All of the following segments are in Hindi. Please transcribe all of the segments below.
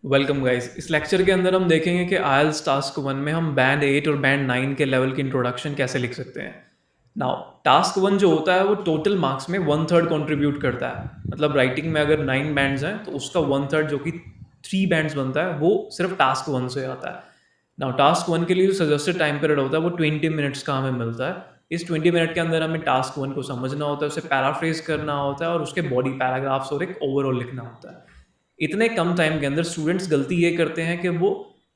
Welcome guys. इस लेक्चर के अंदर हम देखेंगे कि आयल्स टास्क 1 में हम बैंड 8 और बैंड 9 के लेवल की इंट्रोडक्शन कैसे लिख सकते हैं। नाउ टास्क 1 जो होता है वो टोटल मार्क्स में 1/3 कंट्रीब्यूट करता है। मतलब राइटिंग में अगर 9 बैंड्स हैं तो उसका 1/3 जो कि 3 बैंड्स बनता है वो सिर्फ टास्क 1 से आता है। नाउ टास्क 1 के लिए जो सजेस्टेड टाइम पीरियड होता है वो 20 मिनट्स का हमें मिलता है। इस 20 मिनट के अंदर हमें टास्क 1 को समझना होता है, उसे पैराफ्रेज करना होता है और उसके बॉडी पैराग्राफ्स और एक ओवरऑल लिखना होता है। इतने कम टाइम के अंदर स्टूडेंट्स गलती ये करते हैं कि वो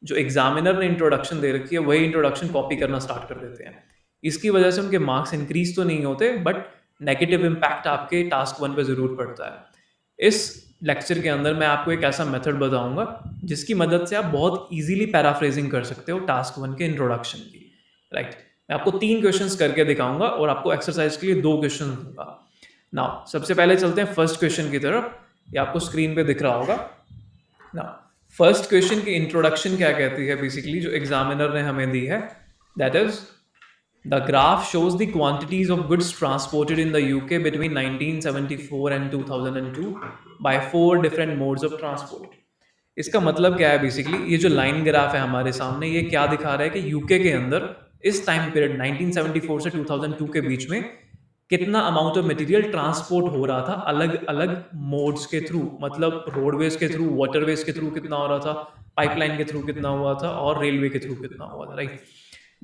जो एग्जामिनर ने इंट्रोडक्शन दे रखी है वही इंट्रोडक्शन कॉपी करना स्टार्ट कर देते हैं। इसकी वजह से उनके मार्क्स इंक्रीज तो नहीं होते बट नेगेटिव इम्पैक्ट आपके टास्क 1 पे ज़रूर पड़ता है। इस लेक्चर के अंदर मैं आपको एक ऐसा मेथड बताऊंगा जिसकी मदद से आप बहुत इजीली पैराफ्रेजिंग कर सकते हो टास्क 1 के इंट्रोडक्शन की। राइट, मैं आपको 3 क्वेश्चंस करके दिखाऊंगा और आपको एक्सरसाइज के लिए 2 क्वेश्चन दूंगा। नाउ सबसे पहले चलते हैं फर्स्ट क्वेश्चन की तरफ। ये आपको स्क्रीन पे दिख रहा होगा ना। फर्स्ट क्वेश्चन की इंट्रोडक्शन क्या कहती है, बेसिकली जो एग्जामिनर ने हमें दी है, that is the graph shows the quantities of goods transported in the UK between 1974 and 2002 by 4 different modes of transport. इसका मतलब क्या है, बेसिकली ये जो लाइन ग्राफ है हमारे सामने, ये क्या दिखा रहा है कि यूके के अंदर इस टाइम पीरियड 1974 से 2002 के बीच में कितना अमाउंट ऑफ मटेरियल ट्रांसपोर्ट हो रहा था अलग अलग मोड्स के थ्रू। मतलब रोडवेज के थ्रू, वाटरवेज के थ्रू कितना हो रहा था, पाइपलाइन के थ्रू कितना हुआ था और रेलवे के थ्रू कितना हुआ था। राइट,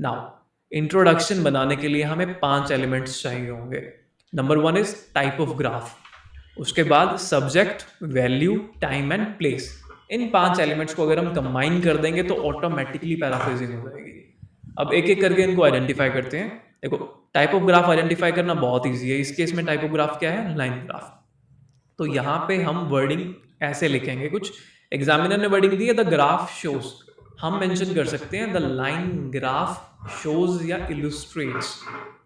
नाउ इंट्रोडक्शन बनाने के लिए हमें 5 एलिमेंट्स चाहिए होंगे। Number 1 is type of graph, उसके बाद subject, value, time and place. In 5 elements को अगर हम कंबाइन कर देंगे तो ऑटोमेटिकली पैराफ्रेजिंग हो जाएगी। अब एक एक करके इनको आइडेंटिफाई करते हैं। देखो, टाइप ऑफ ग्राफ आइडेंटिफाई करना बहुत ईजी है। इस केस में टाइप ऑफ ग्राफ क्या है, लाइन ग्राफ। तो यहाँ पे हम वर्डिंग ऐसे लिखेंगे, कुछ एग्जामिनर ने वर्डिंग दी है द ग्राफ शोज, हम मेंशन कर सकते हैं द लाइन ग्राफ शोज या इलुस्ट्रेट्स,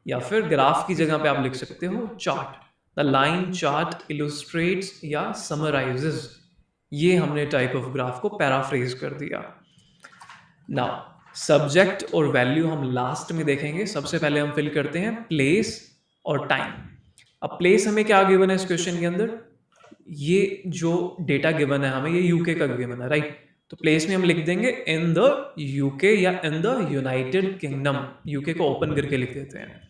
या फिर ग्राफ की जगह पे आप लिख सकते हो चार्ट। द लाइन चार्ट इलुस्ट्रेट्स या समराइजेस। ये हमने टाइप ऑफ ग्राफ को पैराफ्रेज कर दिया। नाउ सब्जेक्ट और वैल्यू हम लास्ट में देखेंगे। सबसे पहले हम फिल करते हैं प्लेस और टाइम। अब प्लेस हमें क्या गिवन है इस क्वेश्चन के अंदर, ये जो डेटा गिवन है हमें, ये यूके का गिवन है। राइट, तो प्लेस में हम लिख देंगे इन द यूके या in the United kingdom. UK को ओपन करके लिख देते हैं।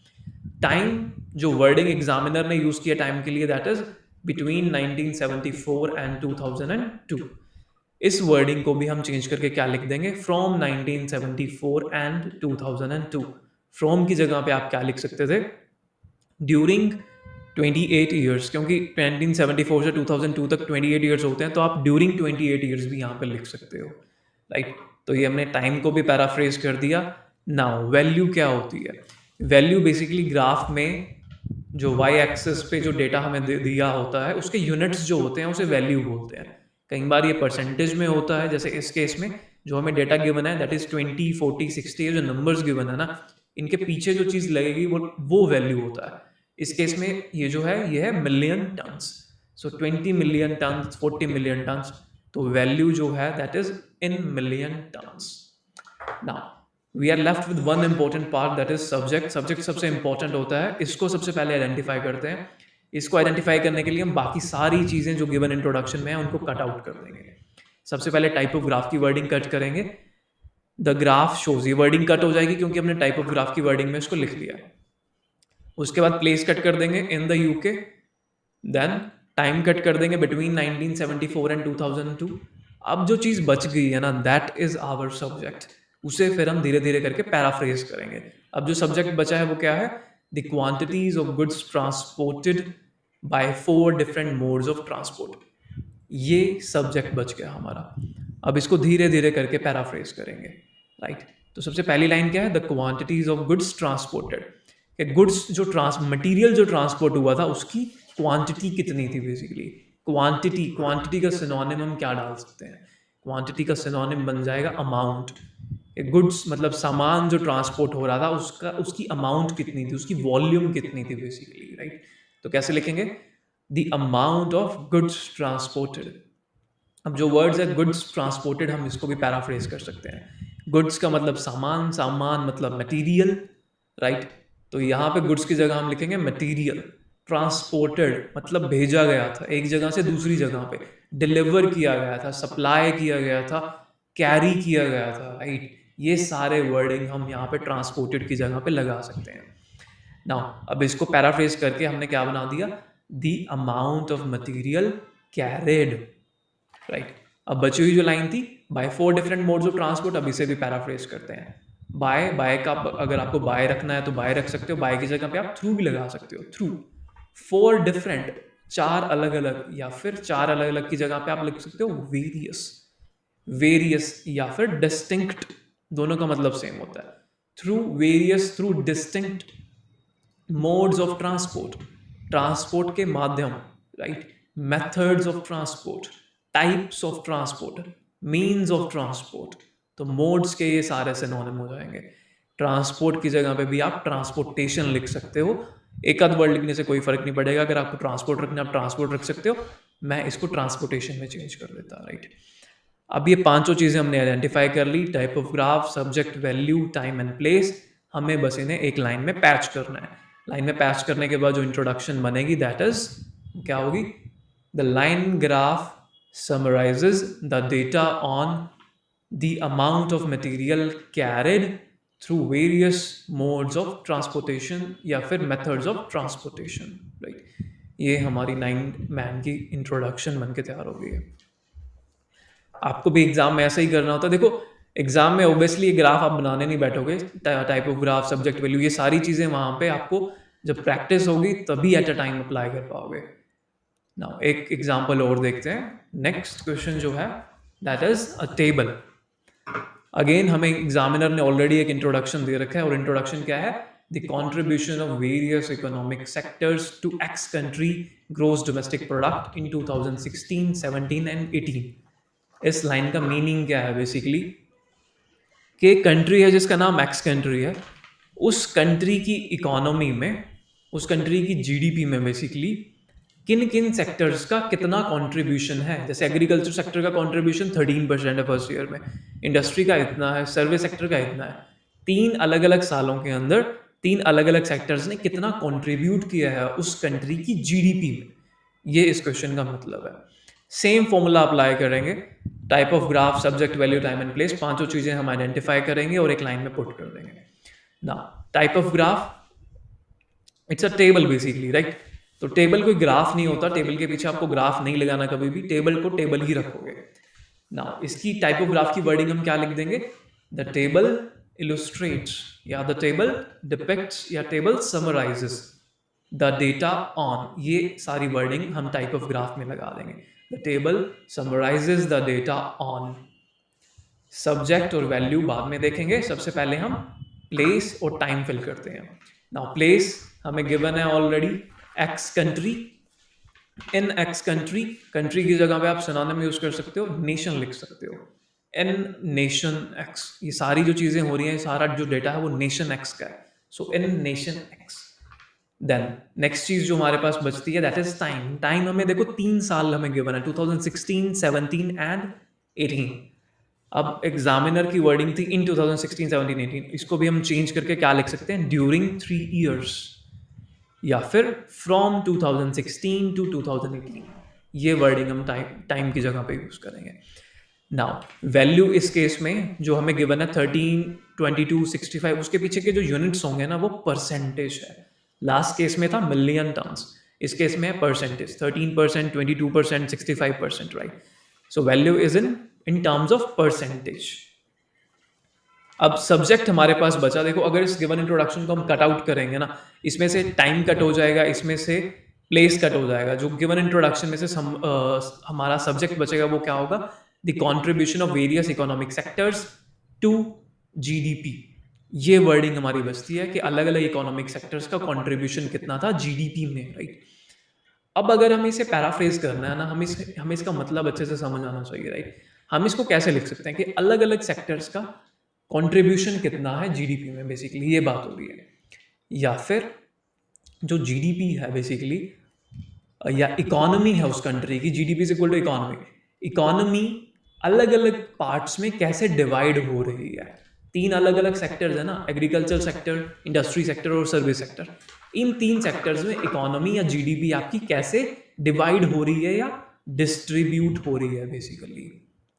टाइम, जो वर्डिंग एग्जामिनर ने यूज किया टाइम के लिए, दैट इज बिटवीन 1974 एंड 2002। इस वर्डिंग को भी हम चेंज करके क्या लिख देंगे, फ्रॉम 1974 एंड 2002। फ्रॉम की जगह पे आप क्या लिख सकते थे, ड्यूरिंग 28 ईयर्स, क्योंकि 1974 से 2002 तक 28 ईयर्स होते हैं, तो आप ड्यूरिंग 28 ईयर्स भी यहाँ पे लिख सकते हो। राइट, तो ये हमने टाइम को भी पैराफ्रेज कर दिया। नाउ वैल्यू क्या होती है, वैल्यू बेसिकली ग्राफ में जो वाई एक्सिस पे जो डेटा हमें दिया होता है उसके यूनिट्स जो होते हैं उसे वैल्यू बोलते हैं। कई बार ये परसेंटेज में होता है, जैसे इस केस में जो हमें डेटा गिवन है दैट इज 20, 40, 60, जो नंबर्स गिवन है ना, इनके पीछे जो चीज़ लगेगी वो वैल्यू होता है। इस केस में ये जो है ये है million tons. So 20 million tons, 40 million tons, तो वैल्यू जो है that is in million tons. Now we are left with one important part, that is subject. Subject सबसे इंपॉर्टेंट होता है, इसको सबसे पहले आइडेंटिफाई करते हैं। इसको आइडेंटिफाई करने के लिए हम बाकी सारी चीज़ें जो गिवन इंट्रोडक्शन में है उनको कट आउट कर देंगे। सबसे पहले टाइप ऑफ ग्राफ की वर्डिंग कट करेंगे। द ग्राफ शोज, ये वर्डिंग कट हो जाएगी क्योंकि हमने टाइप ऑफ ग्राफ की वर्डिंग में इसको लिख लिया है। उसके बाद प्लेस कट कर देंगे in the UK. Then time cut कर देंगे बिटवीन 1974 एंड 2002। अब जो चीज़ बच गई है ना, दैट इज आवर सब्जेक्ट। उसे फिर हम धीरे धीरे करके पैराफ्रेज करेंगे। अब जो सब्जेक्ट बचा है वो क्या है, the quantities of goods transported by 4 different modes of transport. ये सब्जेक्ट बच गया हमारा। अब इसको धीरे धीरे करके पैराफ्रेज करेंगे। राइट, तो सबसे पहली लाइन क्या है, the quantities of goods transported. Goods जो मटीरियल जो ट्रांसपोर्ट हुआ था उसकी क्वांटिटी कितनी थी। बेसिकली क्वांटिटी का सिनोनिम हम क्या डाल सकते हैं, क्वांटिटी का सिनोनिम बन जाएगा अमाउंट। गुड्स मतलब सामान जो ट्रांसपोर्ट हो रहा था उसकी अमाउंट कितनी थी, उसकी वॉल्यूम कितनी थी बेसिकली। राइट, तो कैसे लिखेंगे, the amount of goods transported. अब जो वर्ड्स है गुड्स ट्रांसपोर्टेड, हम इसको भी पैराफ्रेज कर सकते हैं। गुड्स का मतलब सामान, सामान मतलब मटीरियल। राइट, तो यहाँ पे गुड्स की जगह हम लिखेंगे मटीरियल। ट्रांसपोर्टेड मतलब भेजा गया था एक जगह से दूसरी जगह पे, डिलीवर किया गया था, सप्लाई किया गया था, कैरी किया गया था, राइट? ये सारे वर्डिंग हम यहाँ पे ट्रांसपोर्टेड की जगह पे लगा सकते हैं। नाउ अब इसको पैराफ्रेज करके हमने क्या बना दिया, the amount of material carried, right? अब बची हुई जो लाइन थी, by 4 different modes of transport, अब इसे भी पैराफ्रेज करते हैं। बाय का अगर आपको बाय रखना है तो बाय रख सकते हो, बाय की जगह पे आप थ्रू भी लगा सकते हो, थ्रू। 4 डिफरेंट, 4 अलग अलग, या फिर 4 अलग अलग की जगह पे आप लिख सकते हो वेरियस, वेरियस या फिर डिस्टिंक्ट, दोनों का मतलब सेम होता है। Through various, through distinct modes of transport, transport के माध्यम, right? Methods of transport, types of transport, means of transport. तो मोड्स के ये सारे सिनोनिम हो जाएंगे। ट्रांसपोर्ट की जगह पे भी आप ट्रांसपोर्टेशन लिख सकते हो, एक आध वर्ड लिखने से कोई फर्क नहीं पड़ेगा। अगर आपको ट्रांसपोर्ट रखना है आप ट्रांसपोर्ट रख सकते हो, मैं इसको ट्रांसपोर्टेशन में चेंज कर देता, राइट? अब ये पांचों चीजें हमने आइडेंटिफाई कर ली, type of graph, subject, value, time and place. हमें बस इन्हें एक लाइन में पैच करना है। लाइन में पैच करने के बाद जो इंट्रोडक्शन बनेगी दैट इज क्या होगी, the line graph summarises the data on the amount of material carried through various modes of transportation या फिर मेथड्स ऑफ ट्रांसपोर्टेशन, राइट? ये हमारी 9 मैन की इंट्रोडक्शन बन के तैयार हो गई है। आपको भी एग्जाम में ऐसा ही करना होता है। देखो एग्जाम में ओबियसली ग्राफ आप बनाने नहीं बैठोगे, type of graph, subject value, ये सारी चीजें वहां पे आपको जब प्रैक्टिस होगी तभी एट अ टाइम अप्लाई कर पाओगे। नाउ एक एग्जांपल और देखते हैं। नेक्स्ट क्वेश्चन जो है that is a table. Again हमें एग्जामिनर ने ऑलरेडी एक इंट्रोडक्शन दे रखा है, और इंट्रोडक्शन क्या है, the contribution of various economic sectors to X country gross domestic product in 2016, 17 and 18। इस लाइन का मीनिंग क्या है बेसिकली, कि कंट्री है जिसका नाम एक्स कंट्री है, उस कंट्री की इकोनॉमी में, उस कंट्री की जीडीपी में बेसिकली किन किन सेक्टर्स का कितना कंट्रीब्यूशन है। जैसे एग्रीकल्चर सेक्टर का कंट्रीब्यूशन 13% है फर्स्ट ईयर में, इंडस्ट्री का इतना है, सर्विस सेक्टर का इतना है। 3 अलग अलग सालों के अंदर 3 अलग अलग सेक्टर्स ने कितना कंट्रीब्यूट किया है उस कंट्री की जीडीपी में, ये इस क्वेश्चन का मतलब है। सेम फॉर्मूला अप्लाई करेंगे, type of graph, subject, value, time and place, पांचों चीजें हम आइडेंटिफाई करेंगे और एक लाइन में पुट कर देंगे। ना type of graph, it's a table basically, right? तो टेबल कोई ग्राफ नहीं होता, टेबल के पीछे आपको ग्राफ नहीं लगाना कभी भी, टेबल को टेबल ही रखोगे। ना इसकी टाइप ऑफ ग्राफ की वर्डिंग हम क्या लिख देंगे, द टेबल इलुस्ट्रेट्स, या द टेबल डिपिक्ट्स, या table summarises the data on, ये सारी वर्डिंग हम टाइप ऑफ ग्राफ में लगा देंगे। The table summarises the data on. Subject और वैल्यू बाद में देखेंगे, सबसे पहले हम प्लेस और टाइम फिल करते हैं। नाउ प्लेस हमें गिवन है ऑलरेडी, एक्स कंट्री। इन एक्स कंट्री, कंट्री की जगह पे आप सिनोनिम यूज कर सकते हो, नेशन लिख सकते हो। इन नेशन एक्स, ये सारी जो चीजें हो रही हैं, सारा जो डेटा है वो नेशन एक्स का है, so in nation x. Then next चीज जो हमारे पास बचती है दैट इज टाइम। टाइम हमें देखो 3 साल हमें गिवन है, 2016, 17 एंड 18। अब एग्जामिनर की वर्डिंग थी इन 2016, 17, 18, इसको भी हम चेंज करके क्या लिख सकते हैं, ड्यूरिंग 3 years, या फिर फ्रॉम 2016 टू 2018। ये वर्डिंग हम टाइम की जगह पे यूज करेंगे। नाउ वैल्यू इस केस में जो हमें गिवन है 13, 22, 65, उसके पीछे के जो यूनिट्स होंगे ना वो परसेंटेज है। लास्ट केस में था मिलियन टन्स, इस केस में है percentage, 13%, 22%, 65%, right? So value is in terms of percentage. अब सब्जेक्ट हमारे पास बचा, देखो अगर इस गिवन इंट्रोडक्शन को हम कट आउट करेंगे ना, इसमें से टाइम कट हो जाएगा, इसमें से प्लेस कट हो जाएगा। जो गिवन इंट्रोडक्शन में से हमारा सब्जेक्ट बचेगा वो क्या होगा, the contribution of various economic sectors to GDP. ये वर्डिंग हमारी बचती है कि अलग अलग इकोनॉमिक सेक्टर्स का कंट्रीब्यूशन कितना था जीडीपी में, राइट? अब अगर हमें इसे पैराफ्रेज करना है ना, हमें इसका मतलब अच्छे से समझ आना चाहिए, राइट? हम इसको कैसे लिख सकते हैं कि अलग अलग सेक्टर्स का कंट्रीब्यूशन कितना है जीडीपी में, बेसिकली ये बात हो रही है। या फिर जो जीडीपी है बेसिकली, या इकोनॉमी है उस कंट्री की, जीडीपी से इक्वल टू इकोनॉमी, इकोनॉमी अलग अलग पार्ट्स में कैसे डिवाइड हो रही है, तीन अलग अलग सेक्टर्स है ना, एग्रीकल्चर सेक्टर, इंडस्ट्री सेक्टर और सर्विस सेक्टर। इन तीन सेक्टर्स में इकोनॉमी या जीडीपी आपकी कैसे डिवाइड हो रही है या डिस्ट्रीब्यूट हो रही है बेसिकली,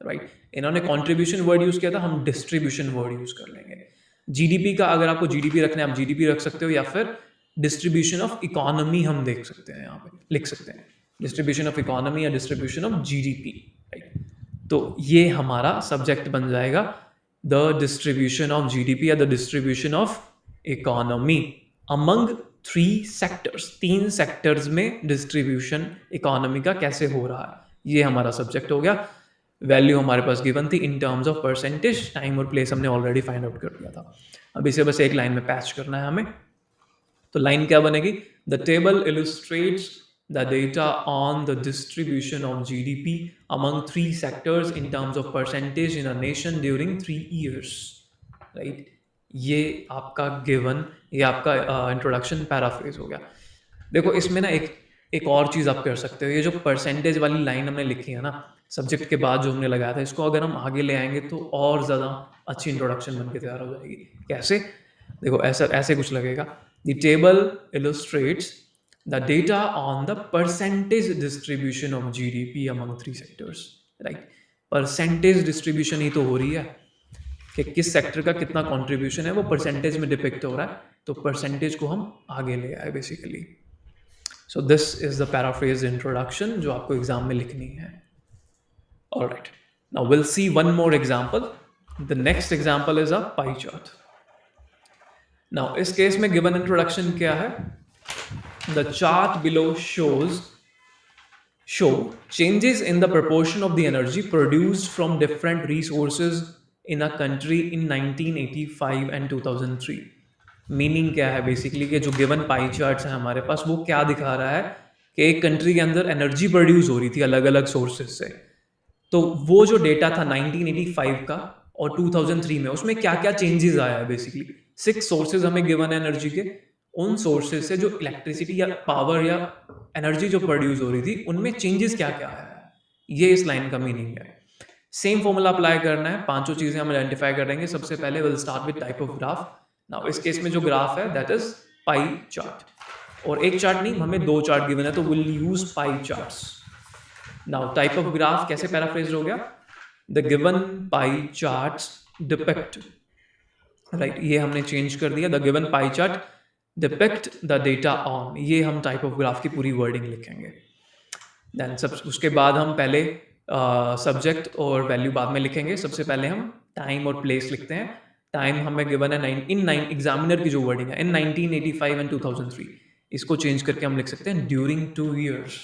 राइट। इन्होंने कंट्रीब्यूशन वर्ड यूज किया था, हम डिस्ट्रीब्यूशन वर्ड यूज कर लेंगे। जीडीपी का अगर आपको जीडीपी रखना है आप जीडीपी रख सकते हो, या फिर डिस्ट्रीब्यूशन ऑफ इकोनॉमी हम देख सकते हैं, यहाँ पे लिख सकते हैं डिस्ट्रीब्यूशन ऑफ इकोनॉमी या डिस्ट्रीब्यूशन ऑफ जीडीपी, राइट। तो ये हमारा सब्जेक्ट बन जाएगा, द डिस्ट्रीब्यूशन ऑफ जीडीपी या the distribution of economy among three sectors. तीन सेक्टर्स में डिस्ट्रीब्यूशन इकोनॉमी का कैसे हो रहा है, ये हमारा सब्जेक्ट हो गया। वैल्यू हमारे पास गिवन थी इन टर्म्स ऑफ परसेंटेज, टाइम और प्लेस हमने ऑलरेडी फाइंड आउट कर दिया था। अब इसे बस एक लाइन में पैच करना है हमें। तो लाइन क्या बनेगी, the table illustrates the data on the distribution of GDP among three sectors in terms of percentage in a nation during 3 years, right. ये आपका गिवन, ये आपका इंट्रोडक्शन पैराफ्रेज हो गया। देखो इसमें ना एक और चीज़ आप कर सकते हो, ये जो परसेंटेज वाली लाइन हमने लिखी है ना सब्जेक्ट के बाद जो हमने लगाया था, इसको अगर हम आगे ले आएंगे तो और ज़्यादा अच्छी इंट्रोडक्शन बन के तैयार हो जाएगी। कैसे, देखो ऐसा ऐसे कुछ लगेगा, the table illustrates the data on the percentage distribution of GDP among three sectors, right. Percentage distribution ही तो हो रही है कि किस सेक्टर का कितना कंट्रीब्यूशन है, वो परसेंटेज में डिपिक्ट हो रहा है, तो परसेंटेज को हम आगे ले आए basically. So this is the paraphrase introduction जो आपको एग्जाम में लिखनी है। Alright, now will see one more example. The next example is a pie chart. Now इस केस में गिवन इंट्रोडक्शन क्या है, the chart below show changes in the proportion of the energy produced from different resources in a country in 1985 and 2003। Meaning क्या है बेसिकली कि जो गिवन पाई चार्ट्स है हमारे पास, वो क्या दिखा रहा है कि एक कंट्री के अंदर एनर्जी प्रोड्यूस हो रही थी अलग अलग सोर्सेज से। तो वो जो डेटा था 1985 का और 2003 में, उसमें क्या क्या चेंजेस आया है बेसिकली। 6 सोर्सेज हमें गिवन है एनर्जी के, उन सोर्सेज से जो इलेक्ट्रिसिटी या पावर या एनर्जी जो प्रोड्यूस हो रही थी उनमें चेंजेस क्या क्या आया है, ये इस लाइन का मीनिंग है। सेम फॉर्मूला अप्लाई करना है, पांचों चीजें हम आइडेंटिफाई करेंगे। सबसे पहले will start with type of graph. Now इस केस में जो ग्राफ है दैट इज पाई चार्ट, और एक चार्ट नहीं हमें 2 चार्ट गिवन है, तो will use pie charts. Now type of graph कैसे पैराफ्रेज हो गया, the given pie charts depict, right, ये हमने चेंज कर दिया, the given pie chart depict the data on, ये हम टाइप ऑफ ग्राफ की पूरी वर्डिंग लिखेंगे। देन सब उसके बाद हम पहले सब्जेक्ट और वैल्यू बाद में लिखेंगे। सबसे पहले हम टाइम और प्लेस लिखते हैं। टाइम हमें गिवन है एग्जामिनर की जो वर्डिंग है इन 1985 एंड 2003, इसको चेंज करके हम लिख सकते हैं ड्यूरिंग 2 years,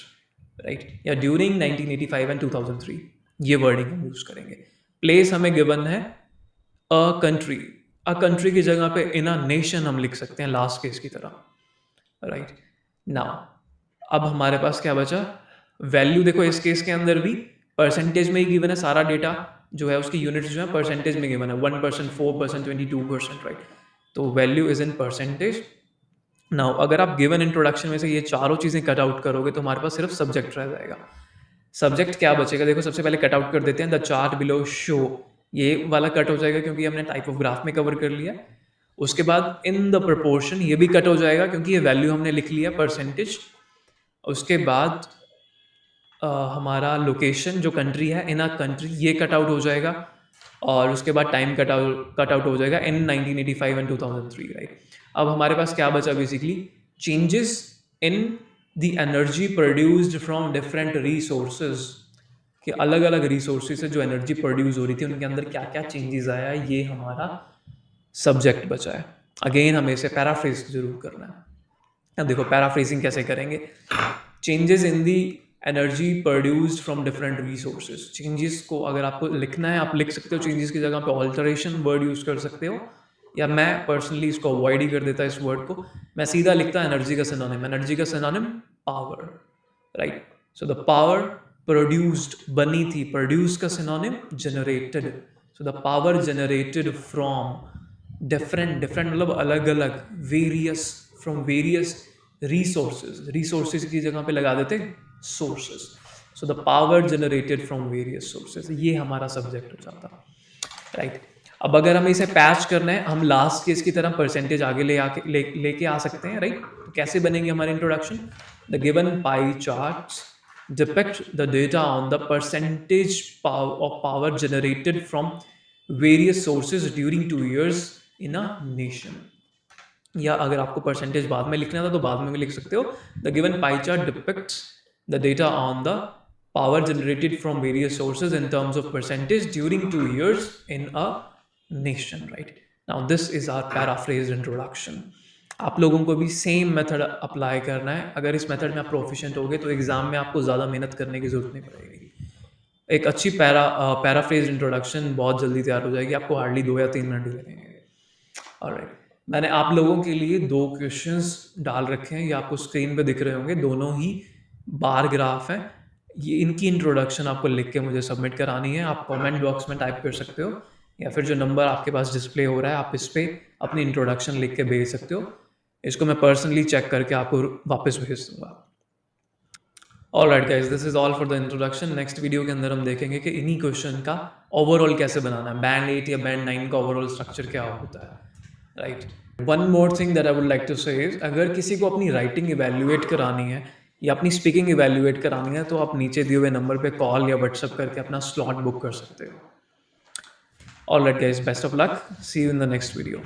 राइट, या ड्यूरिंग 1985 एंड 2003, ये वर्डिंग हम यूज करेंगे। प्लेस हमें गिवन है अ कंट्री, अ कंट्री की जगह पे इन अ नेशन हम लिख सकते हैं लास्ट केस की तरह, राइट। नाउ अब हमारे पास क्या बचा, वैल्यू। देखो इस केस के अंदर भी परसेंटेज में ही गिवन है, सारा डेटा जो है उसकी यूनिट्स जो है परसेंटेज में गिवन है, 1%, 4%, 22%, राइट। तो value is in percentage. Now अगर आप गिवन इंट्रोडक्शन में से ये चारों चीजें कट आउट करोगे तो हमारे पास सिर्फ सब्जेक्ट रह जाएगा। सब्जेक्ट क्या बचेगा, देखो सबसे पहले कट आउट कर देते हैं, द चार्ट बिलो शो, ये वाला कट हो जाएगा क्योंकि हमने टाइप ऑफ ग्राफ में कवर कर लिया। उसके बाद इन द प्रोपोर्शन, ये भी कट हो जाएगा क्योंकि ये वैल्यू हमने लिख लिया परसेंटेज। उसके बाद हमारा लोकेशन जो कंट्री है इन अ कंट्री, ये कट आउट हो जाएगा। और उसके बाद टाइम कट आउट हो जाएगा इन 1985 एंड 2003, राइट। अब हमारे पास क्या बचा basically, changes in the energy produced from different resources, कि अलग अलग रिसोर्सेज से जो एनर्जी प्रोड्यूस हो रही थी उनके अंदर क्या क्या चेंजेस आया है, ये हमारा सब्जेक्ट बचा है। अगेन हमें इसे पैराफ्रेज जरूर करना है। अब देखो पैराफ्रेजिंग कैसे करेंगे, changes in the energy produced from different resources. Changes को अगर आपको लिखना है आप लिख सकते हो, चेंजेस की जगह पे ऑल्टरेशन वर्ड यूज कर सकते हो, या मैं पर्सनली इसको अवॉइड ही कर देता इस वर्ड को, मैं सीधा लिखता एनर्जी का सिनोनिम। एनर्जी का synonym power, right. So the power produced, बनी थी, प्रोड्यूस का synonym generated. So the power generated from different मतलब अलग अलग, various, from various resources, resources की जगह पे लगा देते sources. So the power generated from various sources, ये हमारा सब्जेक्ट हो जाता, राइट। अब अगर हमें इसे पैच करना है, हम लास्ट केस की तरह परसेंटेज आगे लेके आ सकते हैं, राइट? तो कैसे बनेंगे हमारे introduction? The given pie charts depict the data on the percentage of power generated from various sources during 2 years in a nation. या अगर आपको परसेंटेज बाद में लिखना था तो बाद में भी लिख सकते हो. The given pie chart depicts the data on the power generated from various sources in terms of percentage during 2 years in a nation, right? Now this is our paraphrased introduction. आप लोगों को भी सेम मेथड अप्लाई करना है. अगर इस मेथड में आप प्रोफिशिएंट होगे तो एग्जाम में आपको ज़्यादा मेहनत करने की ज़रूरत नहीं पड़ेगी. एक अच्छी पैराफ्रेज इंट्रोडक्शन बहुत जल्दी तैयार हो जाएगी. आपको हार्डली 2 या 3 मिनट ही लगेंगे. ऑलराइट, मैंने आप लोगों के लिए 2 क्वेश्चंस डाल रखे हैं. ये आपको स्क्रीन पे दिख रहे होंगे. दोनों ही बार ग्राफ हैं. ये इनकी इंट्रोडक्शन आपको लिख के मुझे सबमिट करानी है. आप कमेंट बॉक्स में टाइप कर सकते हो या फिर जो नंबर आपके पास डिस्प्ले हो रहा है आप इस पे अपनी इंट्रोडक्शन लिख के भेज सकते हो. इसको मैं पर्सनली चेक करके आपको वापस भेज दूंगा. Alright guys, this is all for the introduction. Next video के अंदर हम देखेंगे कि इन्हीं क्वेश्चन का ओवरऑल कैसे बनाना है. बैंड 8 या बैंड 9 का ओवरऑल स्ट्रक्चर क्या होता है, right? One more thing that I would like to say is, अगर किसी को अपनी राइटिंग इवेल्युएट करानी है या अपनी स्पीकिंग इवेल्युएट करानी है तो आप नीचे दिए हुए नंबर पे कॉल या व्हाट्सएप करके अपना स्लॉट बुक कर सकते हो. Alright guys, best of luck. See you in the next video.